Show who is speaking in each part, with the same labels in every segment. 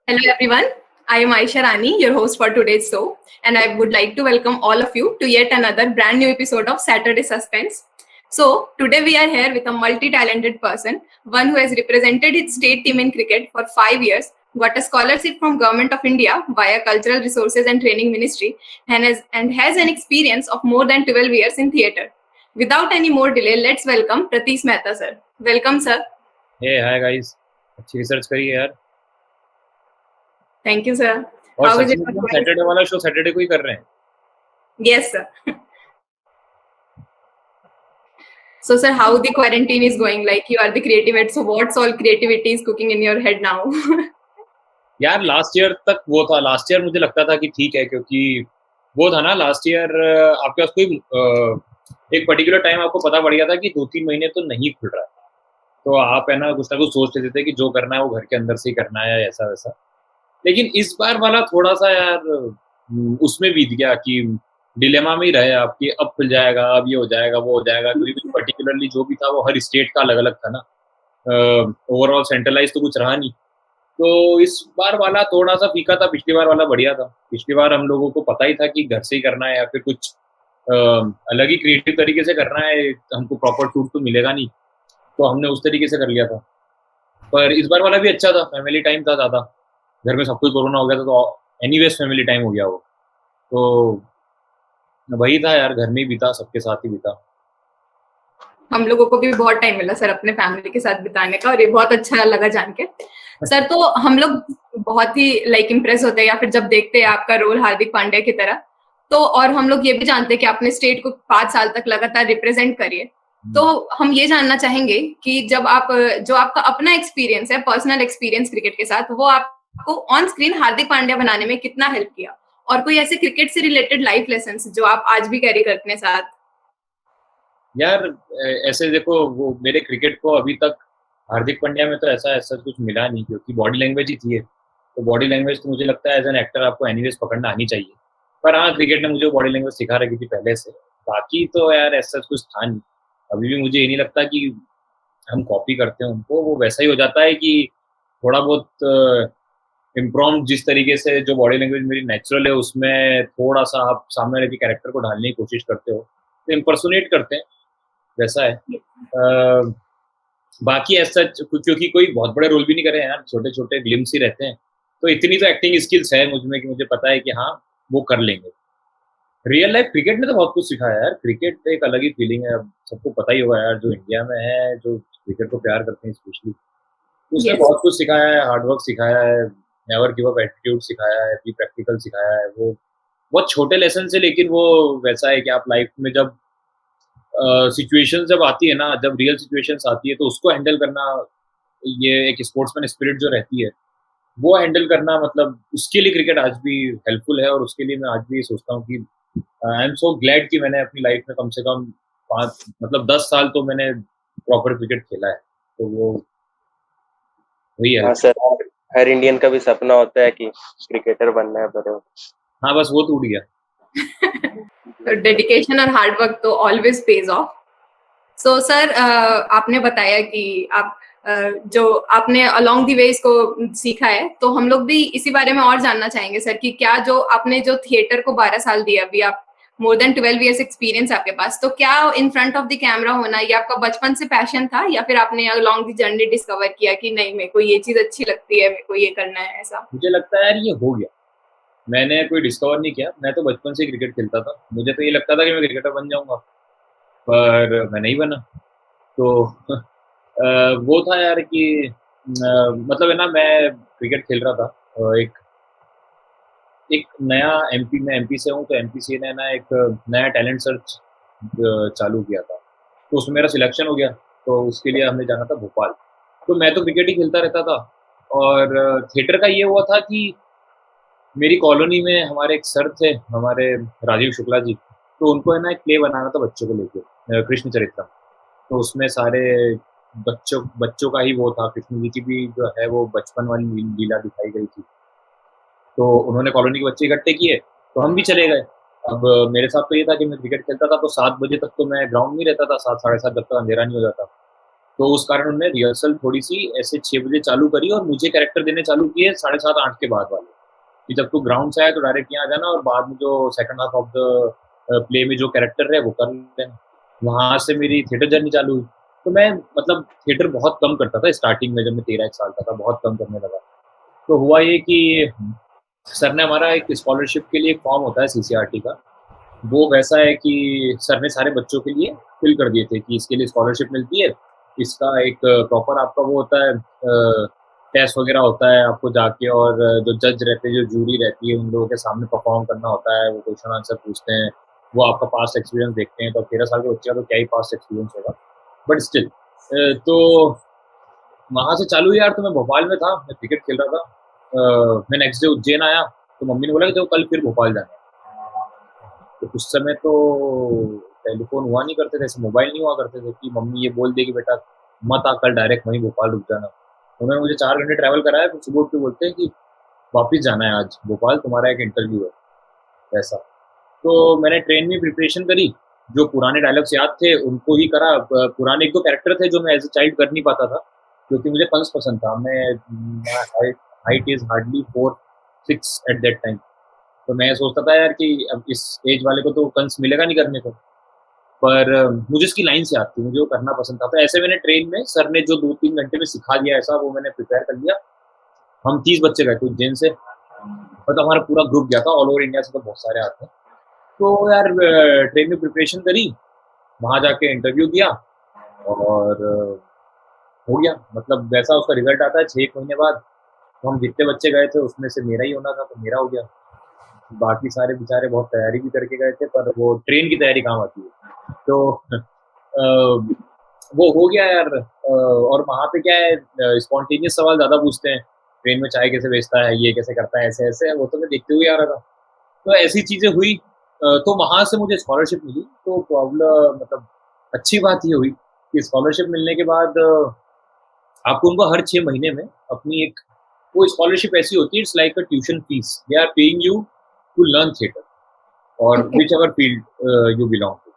Speaker 1: Hello everyone, I am Aisha Rani, your host for today's show, and I would like to welcome all of you to yet another brand new episode of Saturday Suspense. So, today we are here with a multi-talented person, one who has represented his state team in cricket for 5 years, got a scholarship from Government of India via Cultural Resources and Training Ministry, and has an experience of more than 12 years in theatre. Without any more delay, let's welcome Pratish Mehta sir. Welcome sir.
Speaker 2: Hey hi guys, अच्छी research करी है यार।
Speaker 1: Thank you sir.
Speaker 2: और
Speaker 1: How is
Speaker 2: such
Speaker 1: it
Speaker 2: में हम
Speaker 1: going?
Speaker 2: Saturday वाला show Saturday को ही कर रहे हैं।
Speaker 1: Yes, sir. So, sir, how the quarantine is going? Like you are the creative head, so what's all creativity is cooking in your head now?
Speaker 2: यार last year तक वो था, last year मुझे लगता था कि ठीक है, क्योंकि वो था ना लास्ट ईयर आपके पास कोई एक पर्टिकुलर टाइम आपको पता पड़ गया था कि 2-3 महीने तो नहीं खुल रहा है, तो आप है ना कुछ ना कुछ सोच लेते थे कि जो करना है वो घर के अंदर से ही करना है, ऐसा वैसा। लेकिन इस बार वाला थोड़ा सा यार उसमें बीत गया कि डिलेमा में ही रहे आप कि अब खुल जाएगा, अब ये हो जाएगा, वो हो जाएगा, क्योंकि कुछ पर्टिकुलरली जो भी था वो हर स्टेट का अलग अलग था ना। ओवरऑल सेंट्रलाइज तो कुछ रहा नहीं। तो इस बार वाला थोड़ा सा फीका था, पिछली बार वाला बढ़िया था। पिछली बार हम लोगों को पता ही था कि घर से ही करना है या फिर कुछ अलग ही क्रिएटिव तरीके से करना है, हमको प्रॉपर शूट तो मिलेगा नहीं, तो हमने उस तरीके से कर लिया था। पर इस बार वाला भी अच्छा था, फैमिली टाइम था ज़्यादा। घर में सबको कोरोना हो गया था, तो एनीवेज फैमिली टाइम हो गया वो। तो वही था यार, घर में ही बीता, सबके साथ ही बीता।
Speaker 1: हम लोगों को भी बहुत टाइम मिला सर अपने फैमिली के साथ बिताने का, और ये बहुत अच्छा लगा जान के सर। तो हम लोग बहुत ही इम्प्रेस होते हैं या फिर जब देखते हैं आपका रोल हार्दिक पांड्या की तरह, तो और हम लोग ये भी जानते हैं कि आपने स्टेट को 5 साल तक लगातार रिप्रेजेंट करिए। तो हम ये जानना चाहेंगे कि जब आप जो आपका अपना एक्सपीरियंस है, पर्सनल एक्सपीरियंस क्रिकेट के साथ, वो आपको ऑन स्क्रीन हार्दिक पांड्या बनाने में कितना हेल्प किया, और कोई ऐसे क्रिकेट से रिलेटेड लाइफ लेसन जो आप आज भी कैरी करते हैं साथ?
Speaker 2: यार ऐसे देखो, वो मेरे क्रिकेट को अभी तक हार्दिक पांड्या में तो ऐसा कुछ मिला नहीं, क्योंकि बॉडी लैंग्वेज ही थी। तो बॉडी लैंग्वेज तो मुझे लगता है एज एन एक्टर आपको एनीवेज पकड़ना आनी चाहिए। पर हाँ, क्रिकेट ने मुझे बॉडी लैंग्वेज सिखा रखी थी पहले से। बाकी तो यार ऐसा कुछ था नहीं। अभी भी मुझे ये नहीं लगता कि हम कॉपी करते हैं उनको, वो वैसा ही हो जाता है कि थोड़ा बहुत इम्प्रॉम्प्ट जिस तरीके से जो बॉडी लैंग्वेज मेरी नेचुरल है उसमें थोड़ा सा आप सामने वाले के कैरेक्टर को ढालने की कोशिश करते हो, तो इम्पर्सोनेट करते हैं, वैसा है। बाकी ऐसा क्योंकि कोई बहुत बड़े रोल भी नहीं करे हैं यार, छोटे छोटे ग्लिम्स ही रहते हैं, तो इतनी तो एक्टिंग स्किल्स है मुझ में कि मुझे पता है कि हाँ वो कर लेंगे। रियल लाइफ क्रिकेट ने तो बहुत कुछ सिखाया यार, क्रिकेट एक अलग ही फीलिंग है। अब सबको पता ही होगा यार, जो इंडिया में है, जो क्रिकेट को प्यार करते हैं स्पेशली, उसने
Speaker 1: Yes.
Speaker 2: बहुत कुछ सिखाया है, हार्डवर्क सिखाया है, नेवर गिव अप एटीट्यूड सिखाया है, बी प्रैक्टिकल सिखाया है। वो बहुत छोटे लेसन से, लेकिन वो वैसा है कि आप लाइफ में जब सिचुएशन जब आती है ना, जब रियल सिचुएशंस आती है, तो उसको हैंडल करना, ये एक स्पोर्ट्समैन स्पिरिट जो रहती है वो हैंडल करना, मतलब उसके लिए क्रिकेट आज भी हेल्पफुल है। और उसके लिए मैं आज भी सोचता हूँ कि आई एम सो ग्लैड कि मैंने अपनी लाइफ में कम से कम 5 मतलब 10 साल तो मैंने प्रॉपर क्रिकेट खेला है, तो वो वही है।
Speaker 3: हाँ सर, हर इंडियन का भी सपना होता है कि क्रिकेटर बनना है, बड़े हो।
Speaker 2: हाँ, बस वो टूट गया।
Speaker 1: तो डेडिकेशन और हार्ड वर्क तो always page of. So sir, आपने बताया कि आप जो आपने अलोंग द वे इसको सीखा है, तो हम लोग भी इसी बारे में और जानना चाहेंगे सर कि क्या जो आपने जो थिएटर को 12 साल दिया, अभी आप मोर देन 12 इयर्स एक्सपीरियंस आपके पास, तो क्या in front of the camera होना ये आपका बचपन से पैशन था, या फिर आपने अलोंग द जर्नी डिस्कवर किया कि नहीं मेरे को ये चीज अच्छी लगती है, मेरे को ये करना है, ऐसा?
Speaker 2: मुझे लगता है यार ये हो गया, मैंने कोई डिस्कवर नहीं किया। मैं तो बचपन से क्रिकेट खेलता था, मुझे तो ये लगता था कि मैं क्रिकेटर बन जाऊंगा, पर मैं नहीं बना। तो वो था यार कि मतलब है ना, मैं क्रिकेट खेल रहा था। एक एक नया एमपी, मैं एमपी से हूँ, तो एमपीसी ने ना एक नया टैलेंट सर्च चालू किया था, तो उसमें मेरा सिलेक्शन हो गया। तो उसके लिए हमें जाना था भोपाल। तो मैं तो क्रिकेट ही खेलता रहता था, और थिएटर का ये हुआ था कि मेरी कॉलोनी में हमारे एक सर थे, हमारे राजीव शुक्ला जी, तो उनको है ना एक प्ले बनाना था बच्चों को लेके, कृष्ण चरित्रम। तो उसमें सारे बच्चों बच्चों का ही वो था, कृष्ण जी की भी जो है वो बचपन वाली लीला दिखाई गई थी। तो उन्होंने कॉलोनी के बच्चे इकट्ठे किए, तो हम भी चले गए। अब मेरे साथ तो ये था कि मैं क्रिकेट खेलता था, तो 7 बजे तक तो मैं ग्राउंड में रहता था, 7 साढ़े 7, जब तक अंधेरा नहीं हो जाता। तो उस कारण उन्होंने रिहर्सल थोड़ी-सी ऐसे 6 बजे चालू करी और मुझे कैरेक्टर देने चालू किए 7:30-8 के बाद वाले, कि जब तू ग्राउंड से आए तो डायरेक्ट यहाँ आ जाना और बाद में जो second half of the play में जो कैरेक्टर है वो कर लेना। वहाँ से मेरी थिएटर जर्नी चालू हुई। तो मैं मतलब थिएटर बहुत कम करता था स्टार्टिंग में, जब मैं 13 एक साल का था, बहुत कम करने लगा। तो हुआ ये कि सर ने हमारा एक स्कॉलरशिप के लिए एक फॉर्म होता है सीसीआरटी का, वो वैसा है कि सर ने सारे बच्चों के लिए फिल कर दिए थे कि इसके लिए स्कॉलरशिप मिलती है, इसका एक प्रॉपर आपका वो होता है, टेस्ट वगैरह होता है, आपको जाके और जो जज रहते हैं, जो जूरी रहती है, उन लोगों के सामने परफॉर्म करना होता है, वो क्वेश्चन आंसर पूछते हैं, वो आपका पास्ट एक्सपीरियंस देखते हैं। तो 13 साल के बच्चे का तो क्या ही पास्ट एक्सपीरियंस होगा, बट स्टिल। तो वहाँ से चालू यार, तो मैं भोपाल में था, मैं क्रिकेट खेल रहा था। मैं नेक्स्ट डे उज्जैन आया तो मम्मी ने बोला कि तो कल फिर भोपाल जाना है। तो उस समय तो टेलीफोन हुआ नहीं करते थे, ऐसे मोबाइल नहीं हुआ करते थे कि मम्मी ये बोल दे कि बेटा मत आ, कल डायरेक्ट वहीं भोपाल रुक जाना। उन्होंने मुझे 4 घंटे ट्रैवल कराया, फिर सुबह उठ के बोलते हैं कि वापिस जाना है आज भोपाल, तुम्हारा एक इंटरव्यू है, वैसा। तो मैंने ट्रेन में प्रिपरेशन करी, जो पुराने डायलॉग्स याद थे उनको ही करा। पुराने एक दो कैरेक्टर थे जो मैं एज ए चाइल्ड कर नहीं पाता था, क्योंकि मुझे कंस पसंद था। मैं height is hardly 4'6" at that time. तो मैं सोचता था यार कि अब इस एज वाले को तो कंस मिलेगा नहीं करने को, पर मुझे इसकी लाइन से आती, मुझे वो करना पसंद था। तो ऐसे मैंने ट्रेन में सर ने जो 2-3 घंटे में सिखा दिया, ऐसा वो मैंने प्रिपेयर कर लिया। हम 30 बच्चे गए थे उज्जैन से, मतलब हमारा पूरा ग्रुप गया था, ऑल ओवर इंडिया से तो बहुत सारे आते हैं। तो यार ट्रेन में प्रिपरेशन करी, वहाँ जाके इंटरव्यू दिया और हो गया। मतलब वैसा उसका रिजल्ट आता है 6 महीने बाद। तो हम जितने बच्चे गए थे उसमें से मेरा ही होना था, तो मेरा हो गया। बाकी सारे बेचारे बहुत तैयारी भी करके गए थे, पर वो ट्रेन की तैयारी काम आती है। तो वो हो गया यार। और वहाँ पे क्या है, स्पॉन्टेनियस सवाल ज़्यादा पूछते हैं, ट्रेन में चाय कैसे बेचता है, ये कैसे करता है, ऐसे ऐसे, वो तो मैं देखते हुए आ रहा था। तो ऐसी चीज़ें हुई। तो वहाँ से मुझे स्कॉलरशिप मिली। तो प्रॉब्लम मतलब अच्छी बात ये हुई कि स्कॉलरशिप मिलने के बाद आपको उनको हर 6 महीने में अपनी एक वो स्कॉलरशिप ऐसी होती है, it's like a tuition fees, they are paying you to learn theatre और
Speaker 1: okay.
Speaker 2: Whichever field you belong to.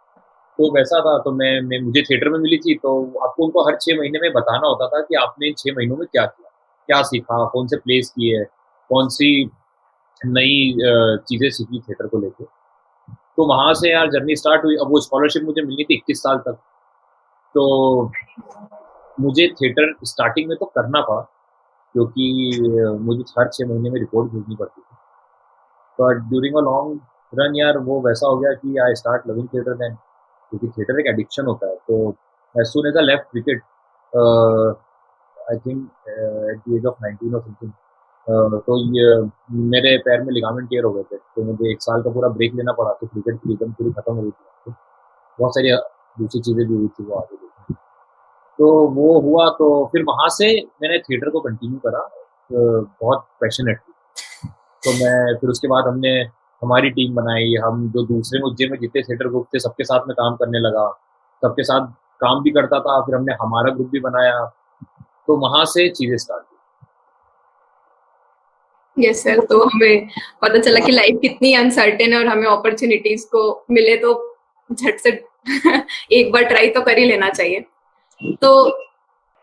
Speaker 2: तो वैसा था। तो मैं मुझे थिएटर में मिली थी, तो आपको उनको हर 6 महीने में बताना होता था कि आपने इन 6 महीनों में क्या किया, क्या सीखा, कौन से प्लेस किए, कौन सी नई चीज़ें सीखी थिएटर को लेके। तो वहाँ से यार जर्नी स्टार्ट हुई। अब वो स्कॉलरशिप मुझे मिलनी थी 21 साल तक। तो मुझे थिएटर स्टार्टिंग में तो करना पड़ा, क्योंकि मुझे हर 6 महीने में रिपोर्ट भेजनी पड़ती थी। But during a long run यार वो वैसा हो गया कि I start loving theatre then, क्योंकि थिएटर एक एडिक्शन होता है। तो as soon as I left cricket, I think at the age of 19 और समथिंग, तो ये मेरे पैर में लिगामेंट टेयर हो गए थे, तो मुझे 1 साल का पूरा ब्रेक लेना पड़ा। तो क्रिकेट की एकदम पूरी खत्म हो गई थी। बहुत सारी दूसरी चीज़ें भी हुई थी, वो आगे देखी। तो वो हुआ, तो फिर वहाँ से मैंने थिएटर को कंटिन्यू करा बहुत पैशनेटली। तो मैं फिर उसके बाद हमने हमारी टीम बनाई, हम जो दूसरे उज्जैन में जितने थिएटर ग्रुप थे सबके साथ में काम करने लगा, सबके साथ काम भी करता था। फिर हमने हमारा ग्रुप भी बनाया, तो वहाँ से चीज़ें स्टार्ट हुई।
Speaker 1: यस सर, तो हमें पता चला कि लाइफ कितनी अनसर्टेन है और हमें अपॉर्चुनिटीज को मिले तो झट से एक बार ट्राई तो कर ही लेना चाहिए। तो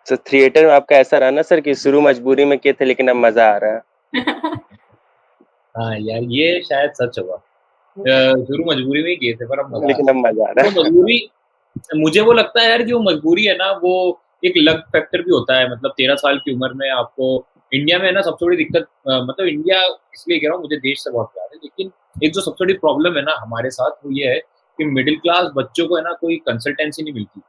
Speaker 3: तो थिएटर में आपका ऐसा रहा ना सर कि शुरू मजबूरी में किए थे लेकिन अब मजा आ रहा है।
Speaker 2: हाँ यार, ये शायद सच होगा। शुरू मजबूरी में ही किए थे, पर अब मजा आ
Speaker 3: लेकिन
Speaker 2: रहा
Speaker 3: अब मजा आ
Speaker 2: है।
Speaker 3: रहा
Speaker 2: वो
Speaker 3: है।
Speaker 2: मजबूरी, मुझे वो लगता है यार कि वो मजबूरी है ना, वो एक लक फैक्टर भी होता है। मतलब 13 साल की उम्र में आपको इंडिया में है ना सबसे बड़ी दिक्कत, मतलब इंडिया इसलिए कह रहा हूँ, मुझे देश से बहुत प्यार है, लेकिन एक जो सबसे बड़ी प्रॉब्लम है ना हमारे साथ, वो ये है कि मिडिल क्लास बच्चों को है ना कोई कंसल्टेंसी नहीं मिलती।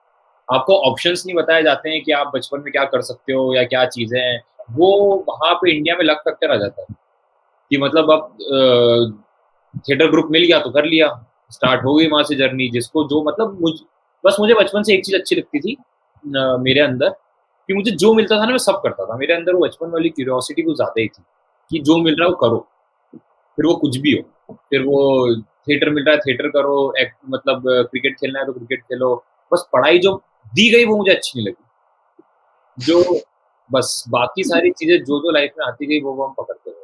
Speaker 2: आपको ऑप्शंस नहीं बताए जाते हैं कि आप बचपन में क्या कर सकते हो या क्या चीज़ें हैं। वो वहाँ पे इंडिया में लक फैक्टर आ जाता है कि मतलब अब थिएटर ग्रुप मिल गया तो कर लिया, स्टार्ट हो गई वहाँ से जर्नी। जिसको जो मतलब बस मुझे बचपन से एक चीज़ अच्छी लगती थी मेरे अंदर, कि मुझे जो मिलता था ना मैं सब करता था। मेरे अंदर वो बचपन वाली क्यूरियोसिटी कुछ ज़्यादा ही थी कि जो मिल रहा है वो करो, फिर वो कुछ भी हो। फिर वो थिएटर मिल रहा है थिएटर करो, मतलब क्रिकेट खेलना है तो क्रिकेट खेलो। बस पढ़ाई जो दी गई वो मुझे अच्छी नहीं लगी। जो बस बाकी सारी चीज़ें जो लाइफ में आती गई वो हम पकड़ते गए।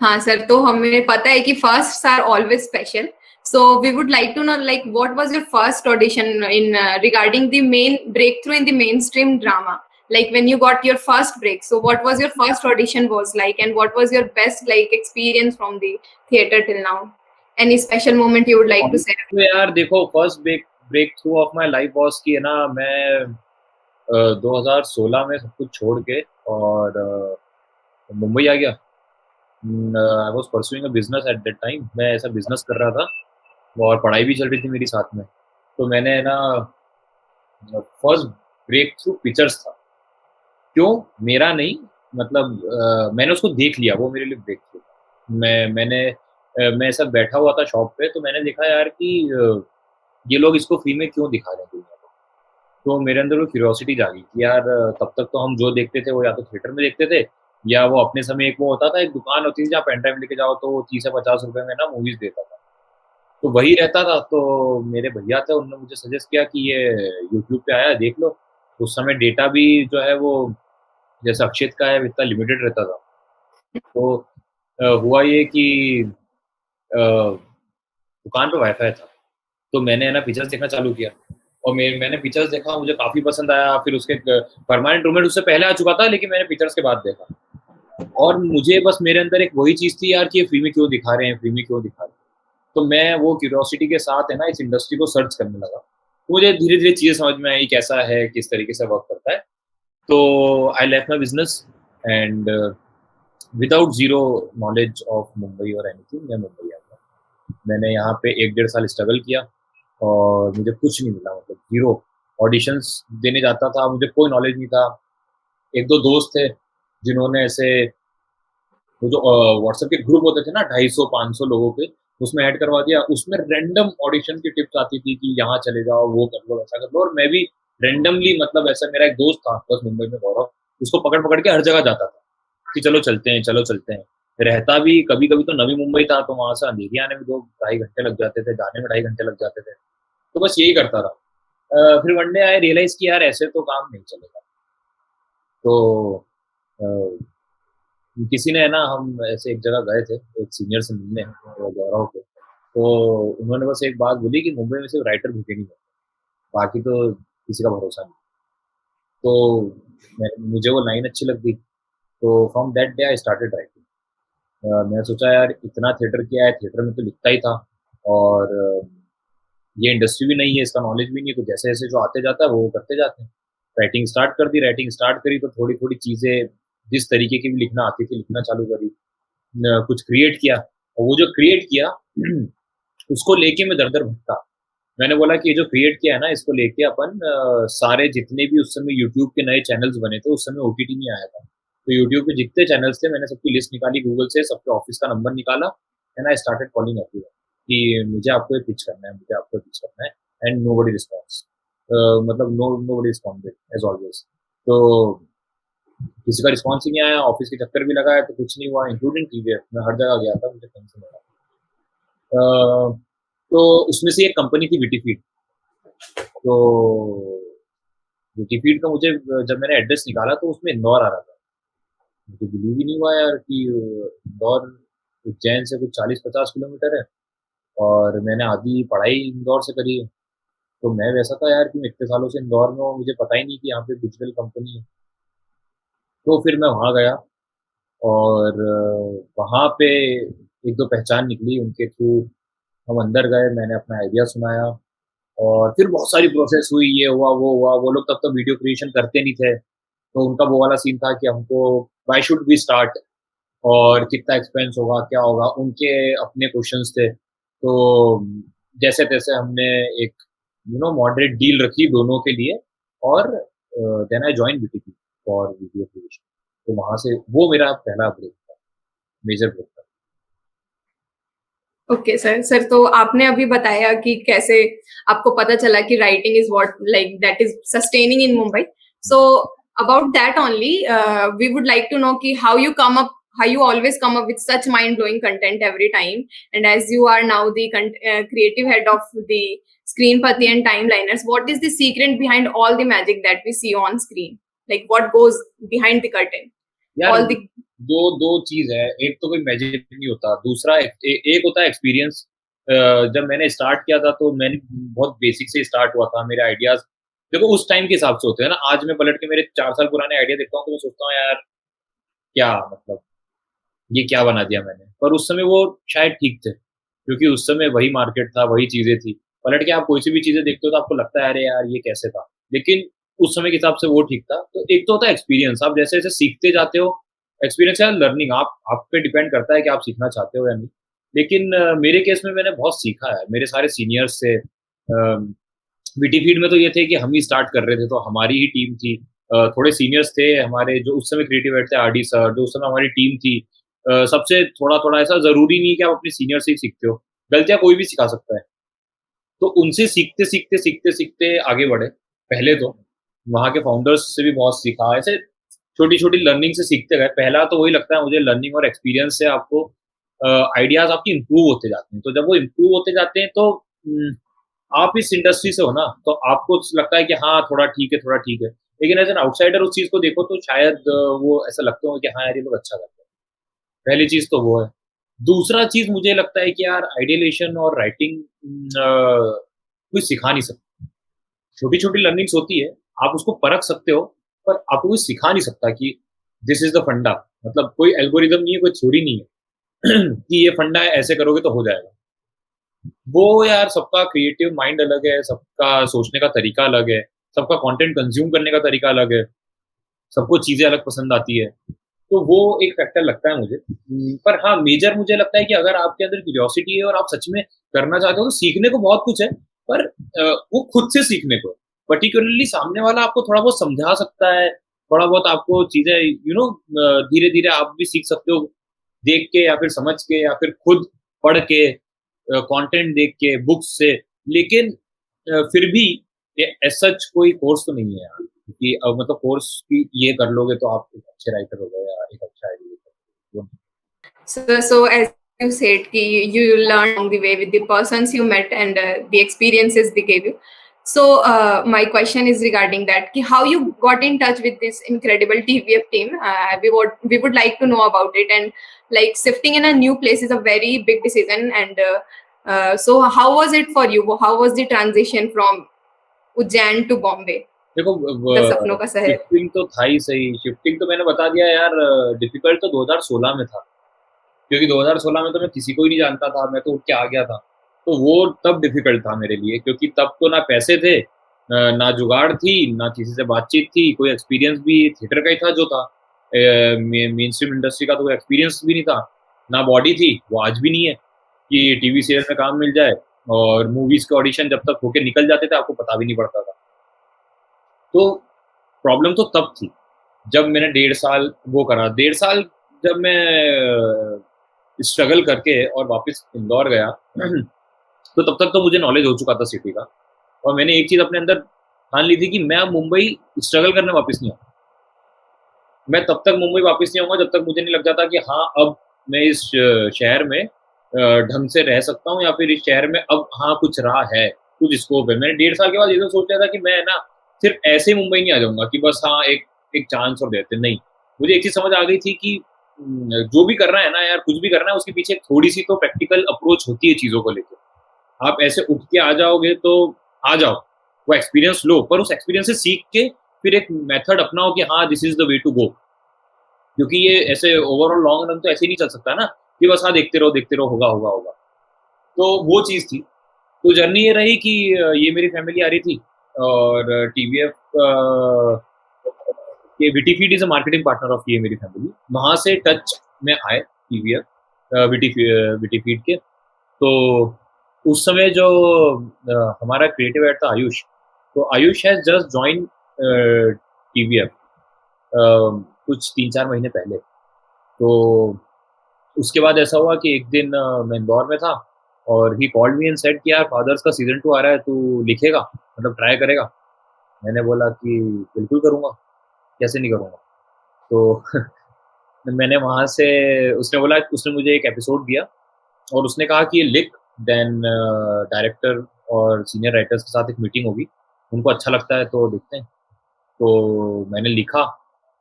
Speaker 1: हाँ सर, तो हमें पता है कि first are always special. So we would like to know, like, what was your first audition in regarding the main breakthrough in the mainstream drama? Like when you got your first break. So what was your first audition was like, and what was your best like experience from the theater till now? Any special moment you would like to share?
Speaker 2: तो यार देखो, first breakthrough of my life was कि है ना, मैं 2016 में सब कुछ छोड़ के और मुंबई आ गया। I was pursuing a business at that time. मैं ऐसा बिजनेस कर रहा था और पढ़ाई भी चल रही थी मेरी साथ में। तो मैंने ना फर्स्ट ब्रेक थ्रू पिक्चर्स था। क्यों? मेरा नहीं, मतलब मैंने उसको देख लिया, वो मेरे लिए ब्रेक थ्रू था। मैं ऐसा बैठा हुआ था शॉप पे, तो मैंने देखा यार कि ये लोग इसको फ्री में क्यों दिखा रहे हैं दुनिया को। तो मेरे अंदर वो क्यूरियोसिटी जागी कि यार तब तक तो हम जो देखते थे वो या तो थिएटर में देखते थे, या वो अपने समय एक वो होता था, एक दुकान होती थी जहाँ पेन ड्राइव लेके जाओ तो वो 30 या 50 रुपए में ना मूवीज देता था। तो वही रहता था। तो मेरे भैया थे, उन्होंने मुझे सजेस्ट किया कि ये यूट्यूब पे आया है, देख लो। उस समय डेटा भी जो है वो जैसे अक्षित का है इतना लिमिटेड रहता था। तो हुआ ये कि दुकान पे वाईफाई था, तो मैंने है ना पिक्चर्स देखना चालू किया। और मैंने पिक्चर्स देखा, मुझे काफ़ी पसंद आया। फिर उसके परमानेंट रूममेट उससे पहले आ चुका था, लेकिन मैंने पिक्चर्स के बाद देखा। और मुझे बस मेरे अंदर एक वही चीज़ थी यार कि ये फ्री में क्यों दिखा रहे हैं, फ्री में क्यों दिखा रहे हैं। तो मैं वो क्यूरियोसिटी के साथ है ना इस इंडस्ट्री को सर्च करने लगा। तो मुझे धीरे-धीरे चीज़ें समझ में आई, कैसा है, किस तरीके से वर्क करता है। तो I left my business and without zero knowledge of Mumbai और एनीथिंग, मैं मुंबई आ गया। मैंने यहाँ पे 1 डेढ़ साल स्ट्रगल किया और मुझे कुछ नहीं मिला, मतलब ज़ीरो। ऑडिशंस देने जाता था, मुझे कोई नॉलेज नहीं था। 1-2 दोस्त थे जिन्होंने ऐसे वो जो व्हाट्सएप के ग्रुप होते थे ना 250-500 लोगों के, उसमें ऐड करवा दिया। उसमें रैंडम ऑडिशन की टिप्स आती थी कि यहाँ चले जाओ, वो कर लो, ऐसा कर लो। और मैं भी रैंडमली, मतलब ऐसा मेरा एक दोस्त था बस मुंबई में, गौरव, उसको पकड़-पकड़ के हर जगह जाता था कि चलो चलते हैं, चलो चलते हैं। रहता भी कभी-कभी तो नवी मुंबई था, तो वहाँ से अंधेरी आने में 2 ढाई घंटे लग जाते थे, जाने में ढाई घंटे लग जाते थे। तो बस यही करता रहा। फिर वन डे आई रियलाइज़ कि यार ऐसे तो काम नहीं चलेगा। तो अ, किसी ने है ना, हम ऐसे एक जगह गए थे, एक सीनियर से मिलने गौरव को। तो उन्होंने बस एक बात बोली कि मुंबई में सिर्फ राइटर भूखे नहीं मरते, बाकी तो किसी का भरोसा नहीं। तो मुझे वो लाइन अच्छी लग गई। तो from that day I started writing. मैंने सोचा यार इतना थिएटर किया है, थिएटर में तो लिखता ही था, और ये इंडस्ट्री भी नहीं है, इसका नॉलेज भी नहीं है, तो जैसे जैसे जो आते जाता है वो करते जाते हैं। राइटिंग स्टार्ट कर दी, राइटिंग स्टार्ट करी तो थोड़ी थोड़ी चीज़ें जिस तरीके की भी लिखना आती थी लिखना चालू करी। कुछ क्रिएट किया, और वो जो क्रिएट किया उसको लेके मैं दर दर भटका। मैंने बोला कि ये जो क्रिएट किया है ना, इसको लेके अपन सारे जितने भी उस समय यूट्यूब के नए चैनल्स बने थे, उस समय ओटीटी नहीं आया था, तो यूट्यूब पे जितने चैनल्स थे मैंने सबकी लिस्ट निकाली गूगल से, सबके ऑफिस का नंबर निकाला, and I started calling everyone कि मुझे आपको ये पिच करना है, मुझे आपको पिच करना है। एंड नोबडी रिस्पॉन्स, मतलब नोबडी रिस्पॉन्डेड एज ऑलवेज। तो किसी का रिस्पॉन्स ही नहीं आया, ऑफिस के चक्कर भी लगाया तो कुछ नहीं हुआ, इंक्लूडिंग टीवीएफ। मैं हर जगह गया था, मुझे कहीं से मिला। तो उसमें से एक कंपनी थी विटीफीड। तो विटीफीड का मुझे जब मैंने एड्रेस निकाला तो उसमें इंदौर आ रहा था। मुझे बिलीव ही नहीं हुआ यार कि इंदौर उज्जैन से कुछ 40-50 किलोमीटर है, और मैंने आधी पढ़ाई इंदौर से करी है। तो मैं वैसा था यार कि मैं इतने सालों से इंदौर में हूँ, मुझे पता ही नहीं कि यहाँ पे डिजिटल कंपनी है। तो फिर मैं वहाँ गया, और वहाँ पे एक दो पहचान निकली उनके थ्रू। हम अंदर गए, मैंने अपना आइडिया सुनाया, और फिर बहुत सारी प्रोसेस हुई, ये हुआ वो हुआ। वो लोग तब तक वीडियो क्रिएशन करते नहीं थे, तो उनका वो वाला सीन था कि हमको व्हाई शुड वी स्टार्ट, और कितना एक्सपेंस होगा, क्या होगा, उनके अपने क्वेश्चंस थे। तो जैसे तैसे हमने एक मॉडरेट डील रखी दोनों के लिए, और then I join BTP for video creation. तो वहां से वो मेरा पहला ब्रेक था, मेजर ब्रेक था।
Speaker 1: ओके सर तो आपने अभी बताया कि कैसे आपको पता चला कि writing is what like that is sustaining in Mumbai. So about that only we would like to know कि how you come up, how you always come up with such mind-blowing content every time, and as you are now the creative head of the Screenpati and Timeliners, what is the secret behind all the magic that we see on screen? Like what goes behind the curtain?
Speaker 2: यार
Speaker 1: All the
Speaker 2: दो दो चीज है, एक तो कोई magic नहीं होता, दूसरा एक होता है एक्सपीरियंस। जब मैंने स्टार्ट किया था तो मैंने बहुत बेसिक से स्टार्ट हुआ था। मेरे आइडियाज़ देखो उस टाइम के हिसाब से होते हैं ना, आज मैं पलट के मेरे 4 साल पुराने आइडिया देखता हूँ तो मैं सोचता हूँ यार क्या मतलब ये क्या बना दिया मैंने? पर उस समय वो शायद ठीक थे, क्योंकि उस समय वही मार्केट था, वही चीज़ें थी। पलट के आप कोई सी भी चीज़ें देखते हो तो आपको लगता है अरे यार ये कैसे था? लेकिन उस समय के हिसाब से वो ठीक था। तो एक तो होता है एक्सपीरियंस, आप जैसे-जैसे सीखते जाते हो, एक्सपीरियंस या लर्निंग आप पे डिपेंड करता है कि आप सीखना चाहते हो या नहीं। लेकिन मेरे केस में मैंने बहुत सीखा है, मेरे सारे सीनियर्स से बीटी फीड में तो ये थे कि हम ही स्टार्ट कर रहे थे, तो हमारी ही टीम थी। थोड़े सीनियर्स थे हमारे जो उस समय क्रिएटिव हेड थे आरडी सर, जो उस समय हमारी टीम थी। सबसे थोड़ा-थोड़ा ऐसा ज़रूरी नहीं है कि आप अपने सीनियर से ही सीखते हो, गलतियाँ कोई भी सिखा सकता है। तो उनसे सीखते आगे बढ़े, पहले तो। वहाँ के फाउंडर्स से भी बहुत सीखा, ऐसे छोटी-छोटी लर्निंग से सीखते गए। पहला तो वही लगता है मुझे लर्निंग और एक्सपीरियंस से आपको आइडियाज़ आपकी इम्प्रूव होते जाते हैं। तो जब वो इम्प्रूव होते जाते हैं तो आप इस इंडस्ट्री से हो ना, तो आपको लगता है कि हाँ, थोड़ा ठीक है, थोड़ा ठीक है। लेकिन एज़ एन आउटसाइडर उस चीज़ को देखो तो शायद वो ऐसा लगता हो कि हाँ यार, ये लोग अच्छा कर रहे हैं। पहली चीज़ तो वो है। दूसरा चीज़ मुझे लगता है कि यार आइडियलेशन और राइटिंग कोई सिखा नहीं सकता। छोटी-छोटी लर्निंग्स होती है, आप उसको परख सकते हो, पर आपको कोई सिखा नहीं सकता कि दिस इज़ द फंडा। मतलब कोई एल्गोरिदम नहीं है, कोई थ्योरी नहीं है कि ये फंडा है, ऐसे करोगे तो हो जाएगा। वो यार सबका क्रिएटिव माइंड अलग है, सबका सोचने का तरीका अलग है, सबका कंटेंट कंज़्यूम करने का तरीका अलग है, सबको चीज़ें अलग पसंद आती है। तो वो एक फैक्टर लगता है मुझे। पर हाँ, मेजर मुझे लगता है कि अगर आपके अंदर क्यूरियोसिटी है और आप सच में करना चाहते हो तो सीखने को बहुत कुछ है, पर वो खुद से सीखने को है। पर्टिकुलरली सामने वाला आपको थोड़ा बहुत समझा सकता है, थोड़ा बहुत आपको चीज़ें धीरे-धीरे आप भी सीख सकते हो, देख के या फिर समझ के या फिर खुद पढ़ के, कंटेंट देख के, बुक्स से। लेकिन फिर भी ये एज़ सच कोई कोर्स तो नहीं है यार, क्योंकि मतलब कोर्स की ये कर लोगे तो आप एक अच्छे राइटर हो गए या एक अच्छा एडिटर। वो
Speaker 1: So as you said, ki you learned along the way with the persons you met and the experiences they gave you. So my question is regarding that, ki how you got in touch with this incredible TVF team. We would like to know about it. And like shifting in a new place is a very big decision. And so how was it for you? How was the transition from Ujjain to Bombay,
Speaker 2: देखो
Speaker 1: the सपनों का शहर?
Speaker 2: Shifting तो था ही सही, shifting तो मैंने बता दिया यार। डिफिकल्ट तो 2016 में था, क्योंकि 2016 में तो मैं किसी को ही नहीं जानता था, मैं तो उठ के आ गया था। तो वो तब डिफ़िकल्ट था मेरे लिए, क्योंकि तब तो ना पैसे थे, ना जुगाड़ थी, ना किसी से बातचीत थी, कोई एक्सपीरियंस भी थिएटर का ही था जो था। मेन स्ट्रीम इंडस्ट्री का तो कोई एक्सपीरियंस भी नहीं था, ना बॉडी थी, वो आज भी नहीं है कि टीवी सीरियल में काम मिल जाए। और मूवीज़ के ऑडिशन जब तक होके निकल जाते थे, आपको पता भी नहीं पड़ता था। तो प्रॉब्लम तो तब थी, जब मैंने 1.5 साल वो करा। 1.5 साल जब मैं स्ट्रगल करके और वापस इंदौर गया तो तब तक तो मुझे नॉलेज हो चुका था सिटी का। और मैंने एक चीज़ अपने अंदर ठान ली थी कि मैं अब मुंबई स्ट्रगल करने वापस नहीं आऊँगा। मैं तब तक मुंबई वापस नहीं आऊँगा जब तक मुझे नहीं लग जाता कि हाँ, अब मैं इस शहर में ढंग से रह सकता हूँ, या फिर इस शहर में अब हाँ, कुछ राह है, कुछ स्कोप है। मैंने 1.5 साल के बाद ये तो सोच लिया था कि मैं ना सिर्फ़ ऐसे ही मुंबई नहीं आ जाऊँगा कि बस हाँ, एक एक चांस और देते, नहीं। मुझे एक चीज़ समझ आ गई थी कि जो भी करना है ना यार, कुछ भी करना है उसके पीछे थोड़ी-सी तो प्रैक्टिकल अप्रोच होती है चीज़ों को लेके। आप ऐसे उठ के आ जाओगे तो आ जाओ, वो एक्सपीरियंस लो, पर उस एक्सपीरियंस से सीख के फिर एक मेथड अपनाओ कि हाँ, this is the way to go. क्योंकि ये ऐसे ओवरऑल लॉन्ग रन तो ऐसे ही नहीं चल सकता ना, कि बस हाँ, देखते रहो, होगा, होगा, होगा। तो वो चीज़ थी। तो जर्नी ये रही कि ये मेरी फैमिली आ रही थी और टीवीएफ ये WittyFeed is a marketing partner of ये मेरी फैमिली। वहाँ से टच में आए टीवीएफ विटीफीड के। तो उस समय जो हमारा क्रिएटिव हेड था आयुष, तो Ayush has just joined TVF कुछ 3-4 महीने पहले। तो उसके बाद ऐसा हुआ कि एक दिन मैं इंदौर में था और he called me and said कि यार फादर्स का सीज़न 2 आ रहा है, तू लिखेगा? मतलब ट्राई करेगा? मैंने बोला कि बिल्कुल करूँगा, कैसे नहीं करूँगा? तो मैंने वहाँ से उसने बोला, उसने मुझे एक एपिसोड दिया और उसने कहा कि ये लिख, देन डायरेक्टर और सीनियर राइटर्स के साथ एक मीटिंग होगी, उनको अच्छा लगता है तो देखते हैं। तो मैंने लिखा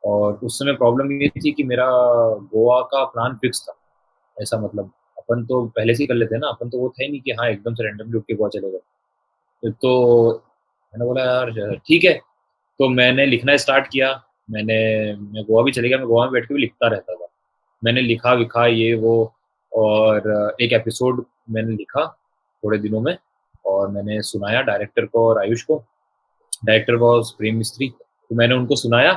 Speaker 2: और उस समय प्रॉब्लम ये थी कि मेरा गोवा का प्लान फिक्स था। ऐसा मतलब अपन तो पहले से ही कर लेते हैं ना, अपन तो वो था ही नहीं कि हाँ एकदम से रैंडमली उठ के गोवा चले गए। तो मैंने बोला यार ठीक है, तो मैंने लिखना स्टार्ट किया। मैं गोवा भी चले गया, मैं गोवा में बैठ के भी लिखता रहता था। मैंने लिखा विखा ये वो, और एक एपिसोड मैंने लिखा थोड़े दिनों में, और मैंने सुनाया डायरेक्टर को और आयुष को। डायरेक्टर वॉज प्रेम मिस्त्री, तो मैंने उनको सुनाया,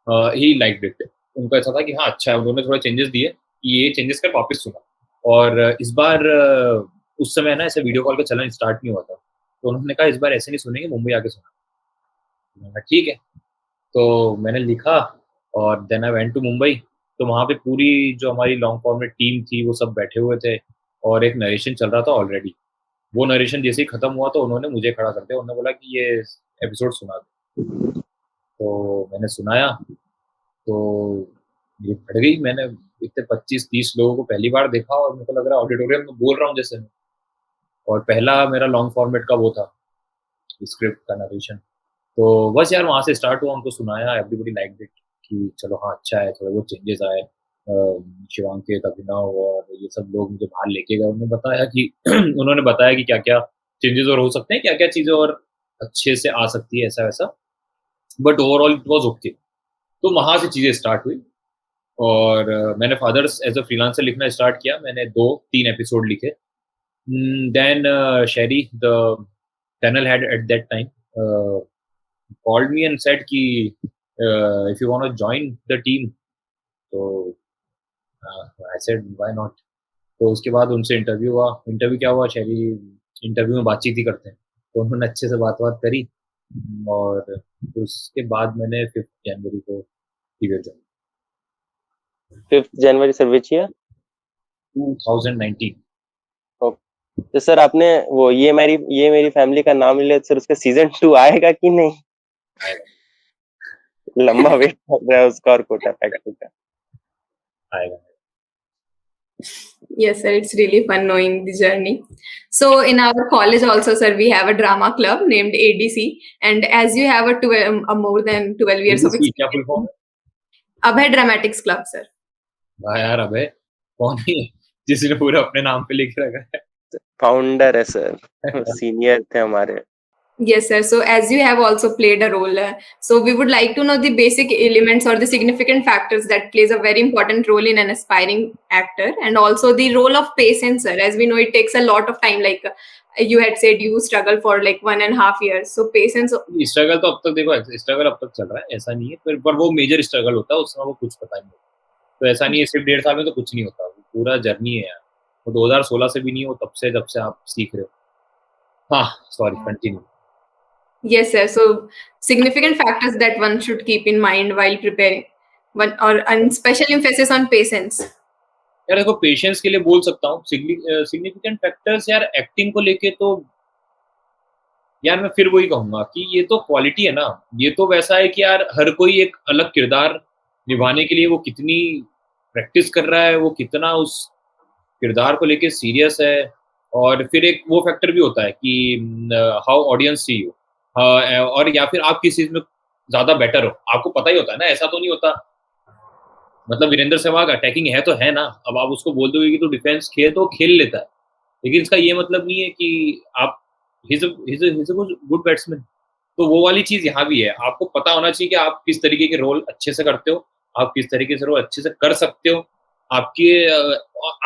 Speaker 2: ही लाइक इट। उनको ऐसा था कि हाँ अच्छा है, उन्होंने थोड़े चेंजेस दिए कि ये चेंजेस कर वापस सुना। और इस बार उस समय ना ऐसे वीडियो कॉल का चलन स्टार्ट नहीं हुआ था, तो उन्होंने कहा इस बार ऐसे नहीं सुनेंगे, मुंबई आके सुना। मैंने कहा ठीक है, तो मैंने लिखा और then I went to Mumbai. तो वहाँ पे पूरी जो हमारी लॉन्ग फॉर्मेट टीम थी वो सब बैठे हुए थे, और एक नरेशन चल रहा था ऑलरेडी। वो नरेशन जैसे ही खत्म हुआ तो उन्होंने मुझे खड़ा कर दिया, उन्होंने बोला कि ये एपिसोड सुना दे। तो मैंने सुनाया, तो ये फट गई। मैंने इतने 25-30 लोगों को पहली बार देखा, और मेरे को लग रहा है ऑडिटोरियम में बोल रहा हूँ जैसे मैं। और पहला मेरा लॉन्ग फॉर्मेट का वो था, स्क्रिप्ट का नरेशन। तो बस यार वहाँ से स्टार्ट हुआ, उनको सुनाया, एवरीबॉडी लाइक इट कि चलो हाँ अच्छा है, थोड़े बहुत चेंजेस आए। शिवांकित, अभिनव और ये सब लोग मुझे बाहर लेके गए, उन्होंने बताया कि उन्होंने बताया कि क्या क्या चेंजेस और हो सकते हैं, क्या क्या चीज़ें और अच्छे से आ सकती है, ऐसा वैसा। But overall it was okay. तो वहाँ से चीज़ें स्टार्ट हुई, और मैंने फादर्स एज अ फ्रीलांसर लिखना स्टार्ट किया। मैंने 2-3 एपिसोड लिखे। Then Sheri the tunnel head at that time called me and said कि if you want to join the team, तो I said why not। तो उसके बाद उनसे इंटरव्यू हुआ। इंटरव्यू क्या हुआ, शहरी इंटरव्यू में बातचीत ही करते हैं, तो उन्होंने अच्छे से बात बात करी, और फिर उसके बाद मैंने 5 जनवरी को period join
Speaker 3: 5th January sir, which year?
Speaker 2: 2019।
Speaker 3: तो सर आपने वो ये मेरी फैमिली का नाम लिया, सर उसका सीजन 2 आएगा कि नहीं?
Speaker 2: आएगा
Speaker 3: लंबा वेट कर रहा है उसका और कोटा फैक्ट्री का।
Speaker 2: आएगा।
Speaker 1: Yes, sir. It's really fun knowing the journey. So in our college also, sir, we have a drama club named ADC. And as you have a more than 12 years of
Speaker 2: ABC क्या full form
Speaker 1: experience, Abhay Dramatics Club, sir.
Speaker 2: है? वाह यार, अबे कौन है जिसने पूरा अपने नाम पे लिख रखा है?
Speaker 3: फाउंडर है सर, सीनियर थे हमारे।
Speaker 1: Yes, sir. So as you have also played a role, so we would like to know the basic elements or the significant factors that plays a very important role in an aspiring actor, and also the role of patience, sir. As we know, it takes a lot of time. Like you had said, you struggle for like 1.5 years. So patience.
Speaker 2: Struggle तो अब तक देखो, struggle अब तक चल रहा है, ऐसा नहीं है, पर वो मेजर स्ट्रगल होता है, उसमें वो कुछ पता नहीं होता। तो ऐसा नहीं है सिर्फ 1.5 साल में तो कुछ नहीं होता, वो पूरा जर्नी है यार। वो 2016 से भी नहीं हो, तब से जब से आप सीख रहे हो। हाँ sorry, continue.
Speaker 1: Yes, sir. So significant factors that one should keep in mind while preparing, one or and special emphasis on patience.
Speaker 2: यार देखो, पेशेंस के लिए बोल सकता हूँ। सिग्निफिकेंट फैक्टर्स यार एक्टिंग को लेके तो यार मैं फिर वही कहूंगा कि ये तो क्वालिटी है ना। ये तो वैसा है कि यार हर कोई एक अलग किरदार निभाने के लिए वो कितनी प्रैक्टिस कर रहा है, वो कितना उस किरदार को लेके सीरियस है। और फिर एक वो फैक्टर भी होता है कि हाउ ऑडियंस सी यू, और या फिर आप किस चीज में ज्यादा बेटर हो, आपको पता ही होता है ना। ऐसा तो नहीं होता, मतलब वीरेंद्र सहवाग अटैकिंग है तो है ना, अब आप उसको बोल दोगे कि तू डिफेंस खेल तो खेल लेता है, लेकिन इसका ये मतलब नहीं है कि आप गुड बैट्समैन। तो वो वाली चीज यहाँ भी है, आपको पता होना चाहिए कि आप किस तरीके के रोल अच्छे से करते हो, आप किस तरीके से रोल अच्छे से कर सकते हो, आपके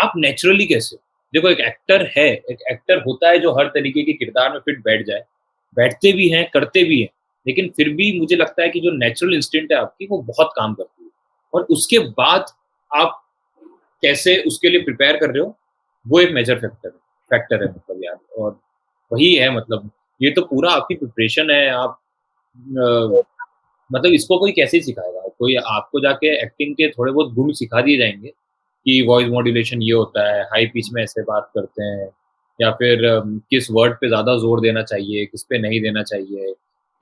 Speaker 2: आप नेचुरली कैसे हो। देखो एक एक्टर होता है जो हर तरीके के किरदार में फिट बैठ जाए, बैठते भी हैं करते भी हैं, लेकिन फिर भी मुझे लगता है कि जो नेचुरल इंस्टिंक्ट है आपकी वो बहुत काम करती है। और उसके बाद आप कैसे उसके लिए प्रिपेयर कर रहे हो, वो एक मेजर फैक्टर है मतलब यार। और वही है मतलब, ये तो पूरा आपकी प्रिपरेशन है। आप मतलब इसको कोई कैसे सिखाएगा, कोई आपको जाके एक्टिंग के थोड़े बहुत गुण सिखा दिए जाएंगे कि वॉइस मॉड्यूलेशन ये होता है, हाई पिच में ऐसे बात करते हैं, या फिर किस वर्ड पे ज़्यादा जोर देना चाहिए, किस पे नहीं देना चाहिए,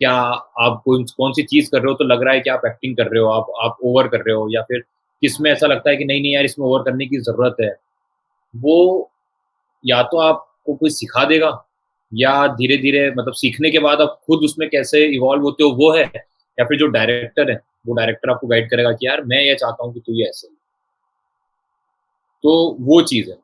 Speaker 2: क्या आप कौन सी चीज़ कर रहे हो तो लग रहा है कि आप एक्टिंग कर रहे हो, आप ओवर कर रहे हो, या फिर किस में ऐसा लगता है कि नहीं नहीं यार इसमें ओवर करने की ज़रूरत है। वो या तो आपको कोई सिखा देगा, या धीरे धीरे मतलब सीखने के बाद आप खुद उसमें कैसे इवॉल्व होते हो वो है, या फिर जो डायरेक्टर है वो डायरेक्टर आपको गाइड करेगा कि यार मैं ये चाहता हूँ कि तू ये ऐसे। तो वो चीज़ है।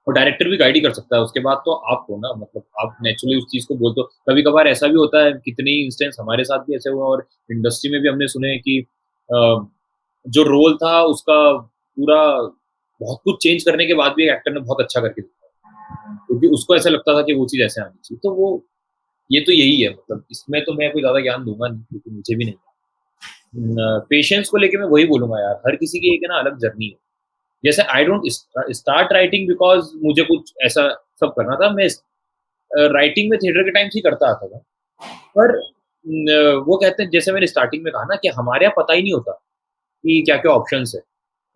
Speaker 2: और डायरेक्टर भी गाइड ही कर सकता है, उसके बाद तो आप हो ना, मतलब आप नेचुरली उस चीज़ को बोलते हो। कभी-कभार ऐसा भी होता है, कितने ही इंस्टेंस हमारे साथ भी ऐसे हुए और इंडस्ट्री में भी हमने सुने हैं कि जो रोल था उसका पूरा बहुत कुछ चेंज करने के बाद भी एक्टर ने बहुत अच्छा करके दिखाया। क्योंकि उसको ऐसा लगता था कि वो चीज़ ऐसे आनी चाहिए। तो वो ये तो यही है, मतलब इसमें तो मैं कोई ज़्यादा ज्ञान दूँगा नहीं क्योंकि मुझे भी नहीं है। पेशेंस को लेके मैं वही बोलूँगा यार, हर किसी की एक है ना अलग जर्नी है। जैसे I don't start writing because मुझे कुछ ऐसा सब करना था। मैं राइटिंग में थिएटर के टाइम से ही करता आता था। पर वो कहते हैं, जैसे मैंने स्टार्टिंग में कहा ना कि हमारे यहाँ पता ही नहीं होता कि क्या-क्या ऑप्शंस है।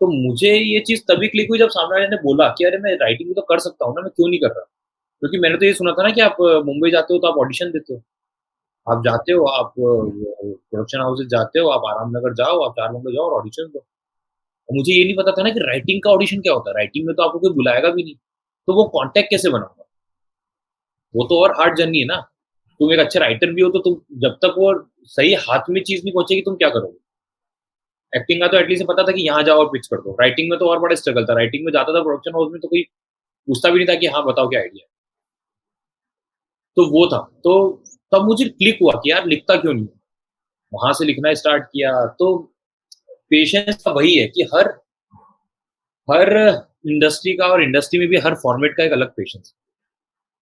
Speaker 2: तो मुझे ये चीज़ तभी क्लिक हुई जब सामने वाले ने बोला कि अरे मैं राइटिंग भी तो कर सकता हूँ ना, मैं क्यों नहीं कर रहा? क्योंकि मैंने तो ये सुना था ना कि आप मुंबई जाते हो तो आप ऑडिशन देते हो। आप जाते हो, आप प्रोडक्शन हाउसेज़ जाते हो, आप आराम नगर जाओ, आप 4 बंगलो जाओ और ऑडिशन दो। और मुझे ये नहीं पता था ना कि राइटिंग का ऑडिशन क्या होता है? राइटिंग में तो आपको कोई बुलाएगा भी नहीं। तो वो कॉन्टैक्ट कैसे बनाऊँगा? वो तो और हार्ड जर्नी है ना। तुम एक अच्छे राइटर भी हो तो तुम जब तक वो सही हाथ में चीज़ नहीं पहुँचेगी तुम क्या करोगे? एक्टिंग का तो एटलीस्ट पता था कि यहाँ जाओ और पिच कर दो। राइटिंग में तो और बड़ा स्ट्रगल था। राइटिंग में जाता था प्रोडक्शन हाउस में तो कोई पूछता भी नहीं था कि हाँ, बताओ क्या आइडिया है? तो वो था। तो तब मुझे क्लिक हुआ कि यार लिखता क्यों नहीं हूँ? वहाँ से लिखना स्टार्ट किया। तो पेशेंस का वही है कि हर हर इंडस्ट्री का और इंडस्ट्री में भी हर फॉर्मेट का एक अलग पेशेंस है।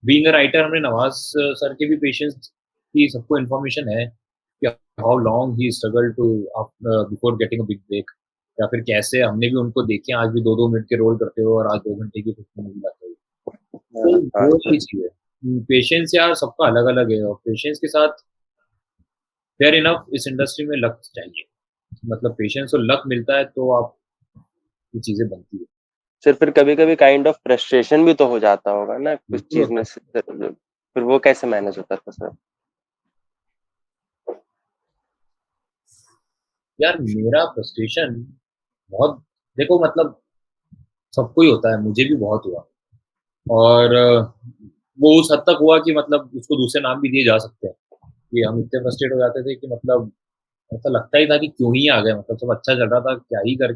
Speaker 2: बीइंग अ राइटर हमने नवाज़ सर के भी पेशेंस की सबको इन्फॉर्मेशन है कि how long he struggle to before getting a big break, या फिर कैसे हमने भी उनको देखे आज भी 2-2 मिनट के रोल करते हो और आज 2 घंटे की फिल्म मूवी लाते हो। तो
Speaker 3: हाँ
Speaker 2: वो
Speaker 3: सर।
Speaker 2: वाली चीज़ है। पेशेंस यार सबका अलग-अलग है और पेशेंस के साथ फेयर इनफ इस इंडस्ट्री में लक चाहिए। मतलब पेशेंस और लक मिलता है तो आप ये चीज़ें बनती है।
Speaker 3: सर फिर कभी-कभी काइंड ऑफ फ्रस्ट्रेशन भी तो हो जाता होगा ना कुछ
Speaker 2: बिल्कुल
Speaker 3: चीज़
Speaker 2: होता
Speaker 3: में
Speaker 2: है।
Speaker 3: से सर, फिर वो कैसे मैनेज होता था सर?
Speaker 2: यार मेरा फ्रस्ट्रेशन बहुत, देखो मतलब सबको ही होता है, मुझे भी बहुत हुआ। और वो उस हद तक हुआ कि मतलब उसको दूसरे नाम भी दिए जा सकते हैं, कि हम इतने फ्रस्ट्रेट हो जाते थे कि मतलब ऐसा लगता ही था कि क्यों ही आ गए, मतलब सब अच्छा चल रहा था, क्या ही कर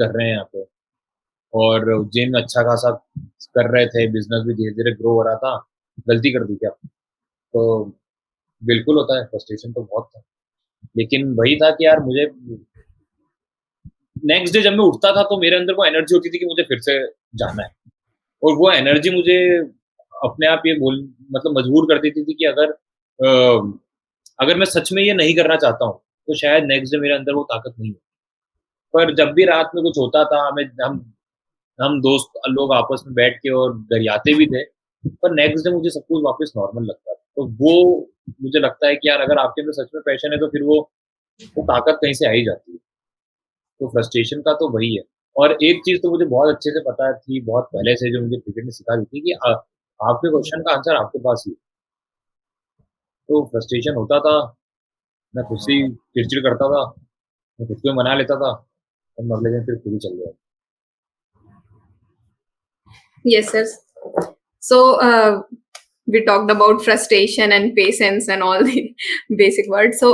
Speaker 2: रहे हैं यहाँ पे। और उज्जैन में अच्छा खासा कर रहे थे, बिज़नेस भी धीरे-धीरे ग्रो हो रहा था, गलती कर दी क्या? तो बिल्कुल होता है, फ्रस्ट्रेशन तो बहुत था। लेकिन वही था कि यार मुझे नेक्स्ट डे जब मैं उठता था तो मेरे अंदर वो एनर्जी होती थी कि मुझे फिर से जाना है। और वो एनर्जी मुझे अपने आप ये बोल मतलब मजबूर कर देती थी कि अगर मैं सच में ये नहीं करना चाहता हूँ, तो शायद नेक्स्ट डे मेरे अंदर वो ताकत नहीं है। पर जब भी रात में कुछ होता था, हम दोस्त लोग आपस में बैठ के और गरियाते भी थे, पर नेक्स्ट डे मुझे सब कुछ वापस नॉर्मल लगता था। तो वो मुझे लगता है कि यार अगर आपके अंदर सच में पैशन है तो फिर वो ताकत कहीं से आ ही जाती है। तो फ्रस्ट्रेशन का तो वही है। और एक चीज़ तो मुझे बहुत अच्छे से पता थी, बहुत पहले से जो मुझे क्रिकेट ने सिखा दी थी कि आपके क्वेश्चन का आंसर आपके पास ही है। तो फ्रस्ट्रेशन होता था, मैं खुद से ही चिड़चिड़ करता था, मैं खुद को ही मना लेता था, और अगले दिन फिर खुद ही चल गया।
Speaker 1: Yes, sir. So, we talked about frustration and patience and all the basic words. So,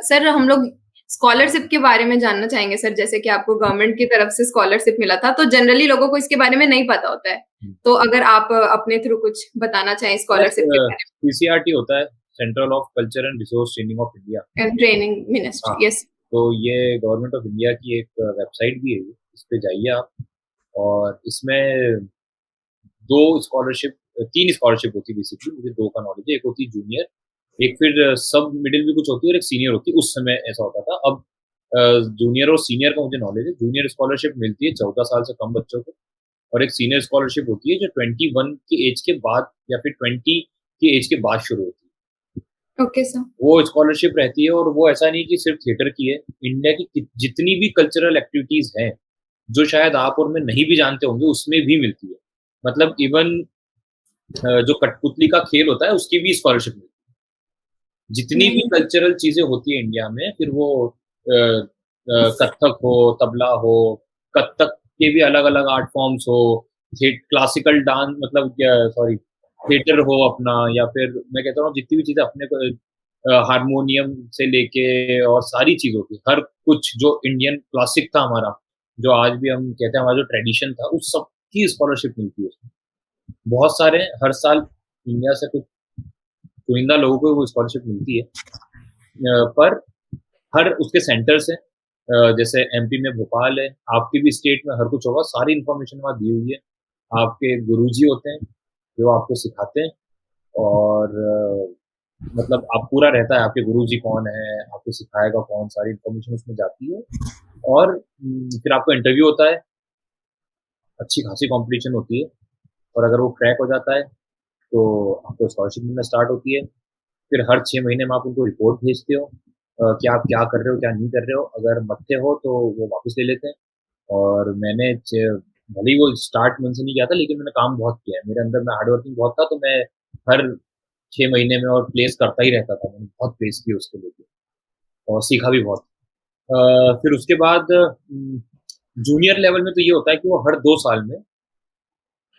Speaker 1: sir, हम लोग स्कॉलरशिप के बारे में जानना चाहेंगे सर, जैसे कि आपको गवर्नमेंट की तरफ से स्कॉलरशिप मिला था, तो जनरली लोगों को इसके बारे में नहीं पता होता है। तो अगर आप अपने थ्रू कुछ बताना चाहें स्कॉलरशिप के बारे
Speaker 2: सीसीआरटी होता है, central of culture and resource training of India.
Speaker 1: में, ट्रेनिंग
Speaker 2: हाँ,
Speaker 1: मिनिस्ट्री, यस।
Speaker 2: तो ये गवर्नमेंट ऑफ इंडिया की एक वेबसाइट भी है, इस पे जाइए आप। और इसमें 2 स्कॉलरशिप 3 स्कॉलरशिप होती है बेसिकली, मुझे 2 का नॉलेज है। एक होती है जूनियर, एक फिर सब मिडिल भी कुछ होती है और एक सीनियर होती है। उस समय ऐसा होता था। अब जूनियर और सीनियर का मुझे नॉलेज है। जूनियर स्कॉलरशिप मिलती है 14 साल से कम बच्चों को, और एक सीनियर स्कॉलरशिप होती है जो 21 की एज के बाद या फिर 20 की एज के बाद शुरू होती है।
Speaker 1: Okay sir.
Speaker 2: वो स्कॉलरशिप रहती है और वो ऐसा नहीं कि सिर्फ थिएटर की है, इंडिया की जितनी भी कल्चरल एक्टिविटीज़ हैं, जो शायद आप और मैं नहीं भी जानते होंगे, उसमें भी मिलती है। मतलब इवन जो कठपुतली का खेल होता है, उसकी भी स्कॉलरशिप मिलती है। जितनी भी कल्चरल चीज़ें होती है इंडिया में, फिर वो कथक हो, तबला हो, कथक के भी अलग-अलग आर्ट फॉर्म्स हो, क्लासिकल डांस मतलब क्या सॉरी थिएटर हो अपना, या फिर मैं कहता हूँ जितनी भी चीज़ें अपने को हारमोनियम से लेके और सारी चीज़ों की, हर कुछ जो इंडियन क्लासिक था हमारा, जो आज भी हम कहते हैं हमारा जो ट्रेडिशन था, उस सब की स्कॉलरशिप मिलती है उसमें। बहुत सारे हर साल इंडिया से कुछ चुनिंदा लोगों को वो स्कॉलरशिप मिलती है, पर हर उसके सेंटर्स हैं। जैसे एमपी में भोपाल है, आपकी भी स्टेट में हर कुछ होगा, सारी इन्फॉर्मेशन वहाँ दी हुई है। आपके गुरुजी होते हैं जो आपको सिखाते हैं, और मतलब आप पूरा रहता है, आपके गुरुजी कौन है, आपको सिखाएगा कौन, सारी इन्फॉर्मेशन उसमें जाती है। और फिर आपका इंटरव्यू होता है, अच्छी खासी कंपटीशन होती है, और अगर वो क्रैक हो जाता है तो आपको स्कॉलरशिप मिलना स्टार्ट होती है। फिर हर 6 महीने में आप उनको रिपोर्ट भेजते हो कि आप क्या कर रहे हो क्या नहीं कर रहे हो। अगर मत्थे हो तो वो वापस ले लेते हैं। और मैंने भले ही वो स्टार्ट में से नहीं किया था, लेकिन मैंने काम बहुत किया है, मेरे अंदर में हार्ड वर्किंग बहुत था, तो मैं हर 6 महीने में और प्लेस करता ही रहता था। मैंने बहुत प्लेस किए उसके लिए और सीखा भी बहुत। फिर उसके बाद जूनियर लेवल में तो ये होता है कि वो हर 2 साल में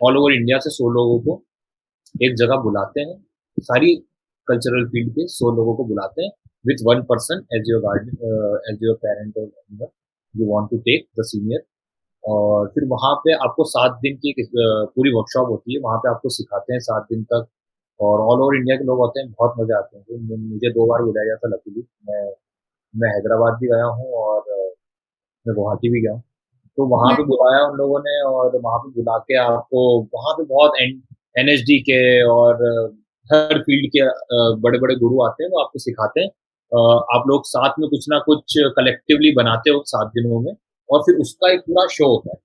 Speaker 2: ऑल ओवर इंडिया से 100 लोगों को एक जगह बुलाते हैं, सारी कल्चरल फील्ड के 100 लोगों को बुलाते हैं with one person as your guardian, as your parent और you want to take the senior. और फिर वहाँ पे आपको 7 दिन की एक पूरी वर्कशॉप होती है, वहाँ पे आपको सिखाते हैं 7 दिन तक। और ऑल ओवर इंडिया के लोग होते हैं, बहुत मजे आते हैं। तो मुझे 2 बार बुलाया गया था लकीली। मैं हैदराबाद भी गया हूँ, और मैं गुवाहाटी भी गया हूँ। तो वहाँ पे बुलाया उन लोगों ने, और वहाँ पे बुला के आपको वहाँ पे बहुत एनएसडी के और हर फील्ड के बड़े बड़े गुरु आते हैं, वो आपको सिखाते हैं। आप लोग साथ में कुछ ना कुछ कलेक्टिवली बनाते हो 7 दिनों में, और फिर उसका एक पूरा शो होता है।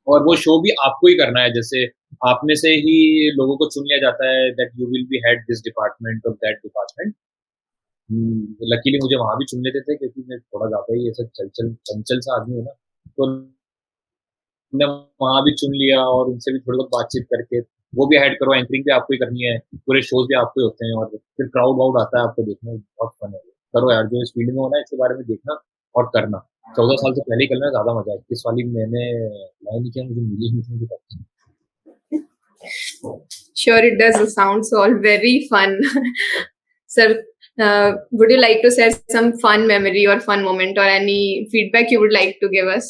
Speaker 2: और वो शो भी आपको ही करना है, जैसे आप में से ही लोगों को चुन लिया जाता है that you will be head this department और दैट डिपार्टमेंट। लकीली मुझे वहां भी चुन लेते थे, क्योंकि मैं थोड़ा ज्यादा ही ऐसा चंचल सा आदमी हूँ ना, तो ने वहाँ भी चुन लिया, और उनसे भी थोड़ी बहुत बातचीत करके वो भी हेड करो, एंकरिंग भी आपको ही करनी है, पूरे शोज भी आपको ही होते हैं, और फिर क्राउड वाउड आता है आपको देखने में, बहुत फन है। करो यार, जो इस फील्ड में होना है इसके बारे में देखना और करना। 14 साल से पहले ही करना ज्यादा मजा है। 21 वाली मैंने लाइन नहीं किया, मुझे मिली नहीं थी मुझे पता।
Speaker 1: Sure, it does sounds all very fun. Sir, would you like to share some fun memory or fun moment or any feedback you would like to give us?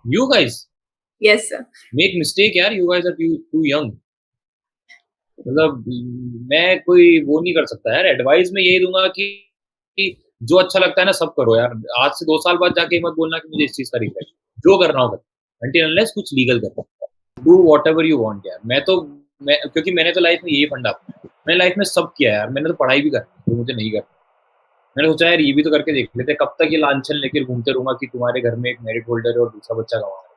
Speaker 2: You guys
Speaker 1: Yes, sir.
Speaker 2: make mistake यार, you guys are too young। मतलब मैं कोई वो नहीं कर सकता यार। Advice में यही दूंगा कि जो अच्छा लगता है ना सब करो यार। आज से 2 साल बाद जाके मत बोलना कि मुझे इस चीज का रिग्रेट। जो करना होगा until unless कुछ लीगल करना, do what ever you want यार। मैं क्योंकि मैंने तो लाइफ में यही फंडा, मैंने लाइफ में सब किया यार। मैंने तो पढ़ाई भी करनी जो मुझे नहीं करनी। मैंने सोचा यार ये भी तो करके देख लेते, कब तक ये लांछन लेकर घूमते रहूंगा कि तुम्हारे घर में एक मेरिट होल्डर है और दूसरा बच्चा गंवार है,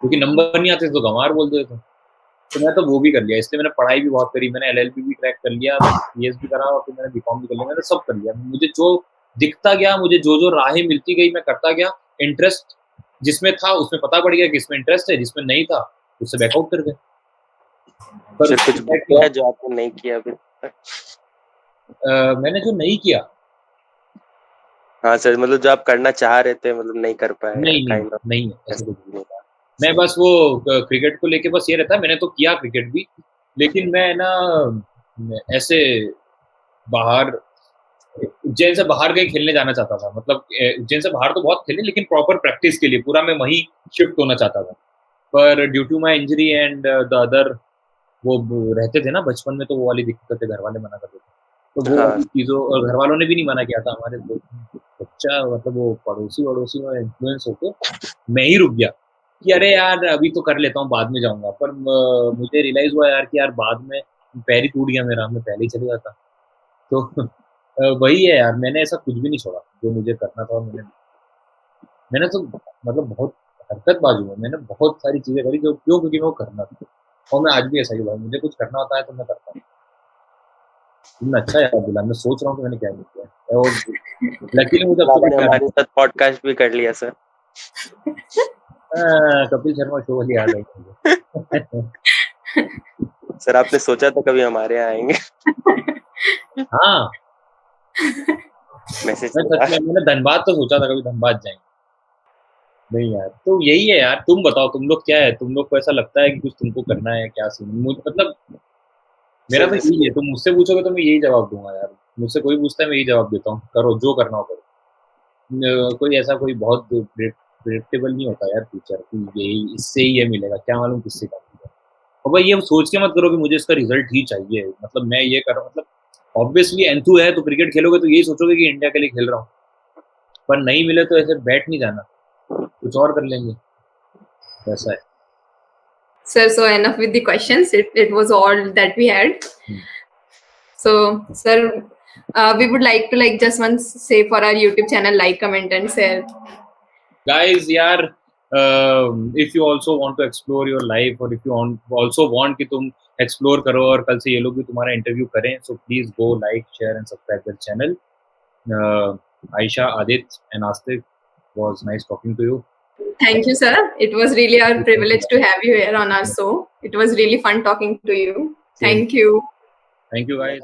Speaker 2: क्योंकि नंबर नहीं आते तो गंवार बोल देते। तो मैं तो वो भी कर लिया, इसलिए मैंने पढ़ाई भी बहुत करी। मैंने एलएलबी भी क्रैक कर लिया, बीएस भी करा, और फिर मैंने बीकॉम भी कर लिया। मैंने सब कर लिया। मुझे जो दिखता गया, मुझे जो जो राहें मिलती गई, मैं करता गया। इंटरेस्ट जिसमें था उसमें पता पड़ गया कि इसमें इंटरेस्ट है, जिसमें नहीं था उससे बैकआउट कर गए।
Speaker 3: पर कुछ किया जो आपने नहीं किया अभी तक?
Speaker 2: मैंने जो नहीं किया,
Speaker 3: हाँ सर, मतलब जो आप करना चाह रहे थे मतलब नहीं कर पाए।
Speaker 2: नहीं ऐसा कुछ नहीं। मैं बस वो क्रिकेट को लेके बस ये रहता है, मैंने तो किया क्रिकेट भी, लेकिन मैं ना ऐसे बाहर उज्जैन से बाहर कहीं खेलने जाना चाहता था। मतलब उज्जैन से बाहर तो बहुत खेले, लेकिन प्रॉपर प्रैक्टिस के लिए पूरा मैं वहीं शिफ्ट होना चाहता था। पर due to my injury and the other, वो रहते थे ना बचपन में, तो वो वाली दिक्कतें घर वाले मना करते थे। तो वो
Speaker 3: हाँ।
Speaker 2: चीज़ों, और घर वालों ने भी नहीं मना किया था हमारे। बच्चा मतलब वो पड़ोसी में इन्फ्लुएंस होके मैं ही रुक गया कि अरे यार अभी तो कर लेता हूँ, बाद में जाऊंगा। पर मुझे रियलाइज हुआ यार कि यार बाद में पैर ही टूट गया मेरा, मैं पहले ही चले जाता। तो वही है यार, मैंने ऐसा कुछ भी नहीं छोड़ा जो मुझे करना था। और मैंने तो मतलब बहुत हरकतबाज हूँ। मैंने बहुत सारी चीजें करी जो क्योंकि मैं वो करना था। और मैं आज भी ऐसा ही हुआ, मुझे कुछ करना होता है तो मैं करता हूँ। तुमने अच्छा याद दिला, मैं सोच रहा हूँ कि मैंने क्या नहीं किया। और लकीली मुझे
Speaker 3: आपने हमारे साथ पॉडकास्ट भी कर लिया सर।
Speaker 2: कपिल शर्मा शो वाली याद आई
Speaker 3: सर आपने सोचा था कभी हमारे यहाँ आएंगे?
Speaker 2: हाँ
Speaker 3: मैसेज
Speaker 2: मैंने धनबाद तो सोचा था, कभी धनबाद जाएंगे। नहीं यार, तो यही है यार। तुम बताओ, तुम लोग क्या है, तुम लोग को ऐसा लगता है कि कुछ तुमको करना है क्या सीन? मतलब मेरा तो यही है, तुम मुझसे पूछोगे तो मैं यही जवाब दूंगा यार। मुझसे कोई पूछता है मैं यही जवाब देता हूँ, करो जो करना हो करो। कोई ऐसा कोई बहुत ग्रेट प्रेडिक्टेबल नहीं होता यार फ्यूचर कि यही इससे ही ये मिलेगा, क्या मालूम किससे क्या मिलेगा। और भाई ये सोच के मत करो कि मुझे इसका रिजल्ट ही चाहिए, मतलब मैं ये कर रहा हूँ, मतलब ऑब्वियसली एंथू है तो क्रिकेट खेलोगे तो यही सोचोगे कि इंडिया के लिए खेल रहा हूँ, पर नहीं मिले तो ऐसे बैठ नहीं जाना, कुछ और कर लेंगे, वैसा है।
Speaker 1: Sir, so enough with the questions. It was all that we had. So, sir, we would like to just once say for our YouTube channel, like, comment, and share.
Speaker 2: Guys, यार if you also want to explore your life, or if you also want कि तुम explore करो और कल से ये लोग भी तुम्हारा इंटरव्यू करें, so please go like, share and subscribe their channel. Aisha, Adit and Astik, was nice talking to you.
Speaker 1: Thank you, sir. It was really our privilege to have you here on our show. It was really fun talking to you. Thank you.
Speaker 2: Thank you, guys.